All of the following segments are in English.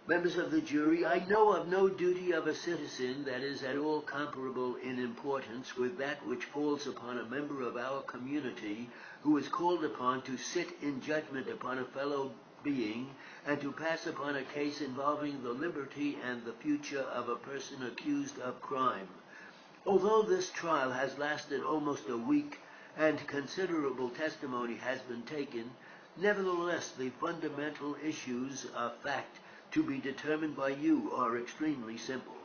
Members of the jury, I know of no duty of a citizen that is at all comparable in importance with that which falls upon a member of our community who is called upon to sit in judgment upon a fellow being and to pass upon a case involving the liberty and the future of a person accused of crime. Although this trial has lasted almost a week and considerable testimony has been taken, nevertheless the fundamental issues of fact to be determined by you are extremely simple.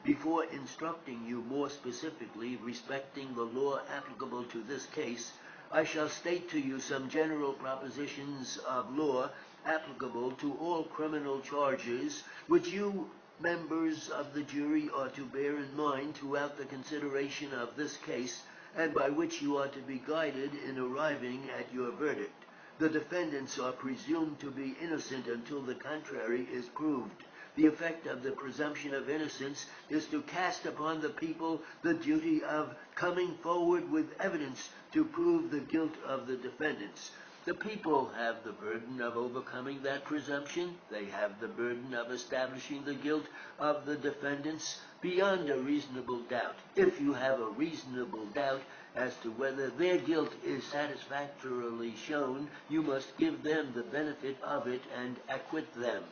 Before instructing you more specifically respecting the law applicable to this case, I shall state to you some general propositions of law applicable to all criminal charges, which you members of the jury are to bear in mind throughout the consideration of this case, and by which you are to be guided in arriving at your verdict. The defendants are presumed to be innocent until the contrary is proved. The effect of the presumption of innocence is to cast upon the people the duty of coming forward with evidence to prove the guilt of the defendants. The people have the burden of overcoming that presumption. They have the burden of establishing the guilt of the defendants beyond a reasonable doubt. If you have a reasonable doubt as to whether their guilt is satisfactorily shown, you must give them the benefit of it and acquit them.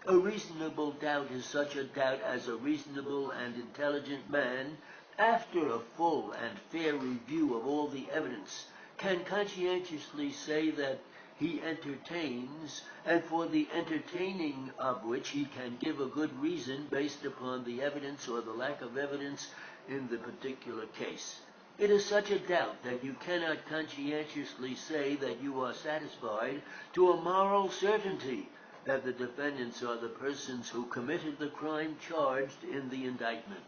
A reasonable doubt is such a doubt as a reasonable and intelligent man, after a full and fair review of all the evidence, can conscientiously say that he entertains, and for the entertaining of which he can give a good reason based upon the evidence or the lack of evidence in the particular case. It is such a doubt that you cannot conscientiously say that you are satisfied to a moral certainty that the defendants are the persons who committed the crime charged in the indictment.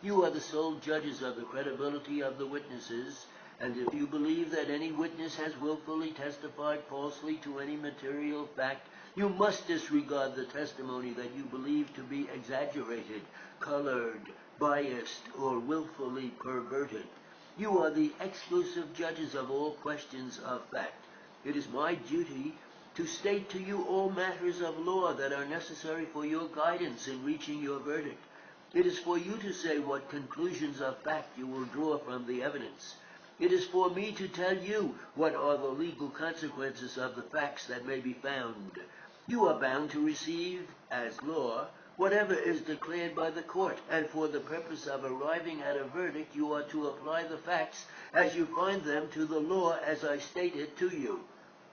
You are the sole judges of the credibility of the witnesses, and if you believe that any witness has willfully testified falsely to any material fact, you must disregard the testimony that you believe to be exaggerated, colored, biased, or willfully perverted. You are the exclusive judges of all questions of fact. It is my duty to state to you all matters of law that are necessary for your guidance in reaching your verdict. It is for you to say what conclusions of fact you will draw from the evidence. It is for me to tell you what are the legal consequences of the facts that may be found. You are bound to receive, as law, whatever is declared by the court, and for the purpose of arriving at a verdict, you are to apply the facts as you find them to the law as I stated to you.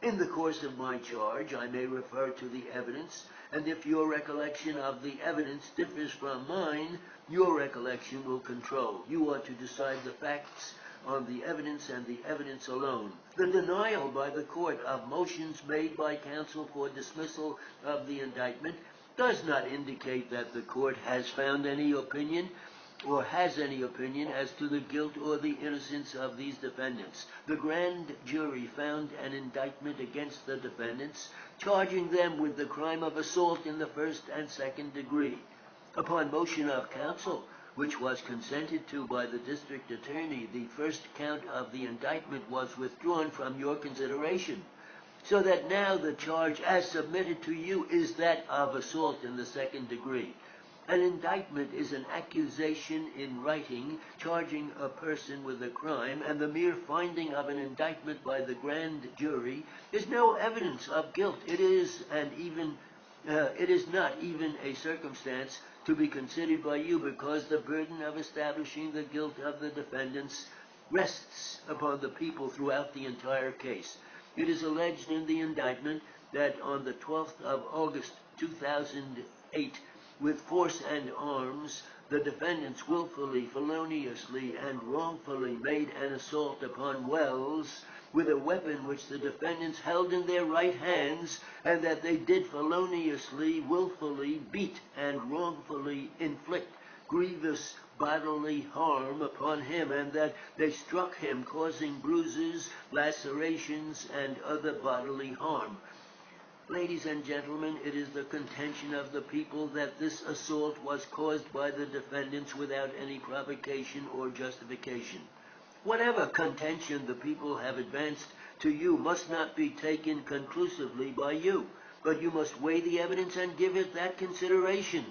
In the course of my charge, I may refer to the evidence, and if your recollection of the evidence differs from mine, your recollection will control. You are to decide the facts on the evidence and the evidence alone. The denial by the court of motions made by counsel for dismissal of the indictment does not indicate that the court has found any opinion or has any opinion as to the guilt or the innocence of these defendants. The grand jury found an indictment against the defendants, charging them with the crime of assault in the first and second degree. Upon motion of counsel, which was consented to by the district attorney, the first count of the indictment was withdrawn from your consideration, so that now the charge as submitted to you is that of assault in the second degree. An indictment is an accusation in writing charging a person with a crime, and the mere finding of an indictment by the grand jury is no evidence of guilt. It is not even a circumstance to be considered by you, because the burden of establishing the guilt of the defendants rests upon the people throughout the entire case. It is alleged in the indictment that on the 12th of August 2008, with force and arms, the defendants willfully, feloniously, and wrongfully made an assault upon Wells with a weapon which the defendants held in their right hands, and that they did feloniously, willfully beat and wrongfully inflict grievous bodily harm upon him, and that they struck him, causing bruises, lacerations, and other bodily harm. Ladies and gentlemen, it is the contention of the people that this assault was caused by the defendants without any provocation or justification. Whatever contention the people have advanced to you must not be taken conclusively by you, but you must weigh the evidence and give it that consideration.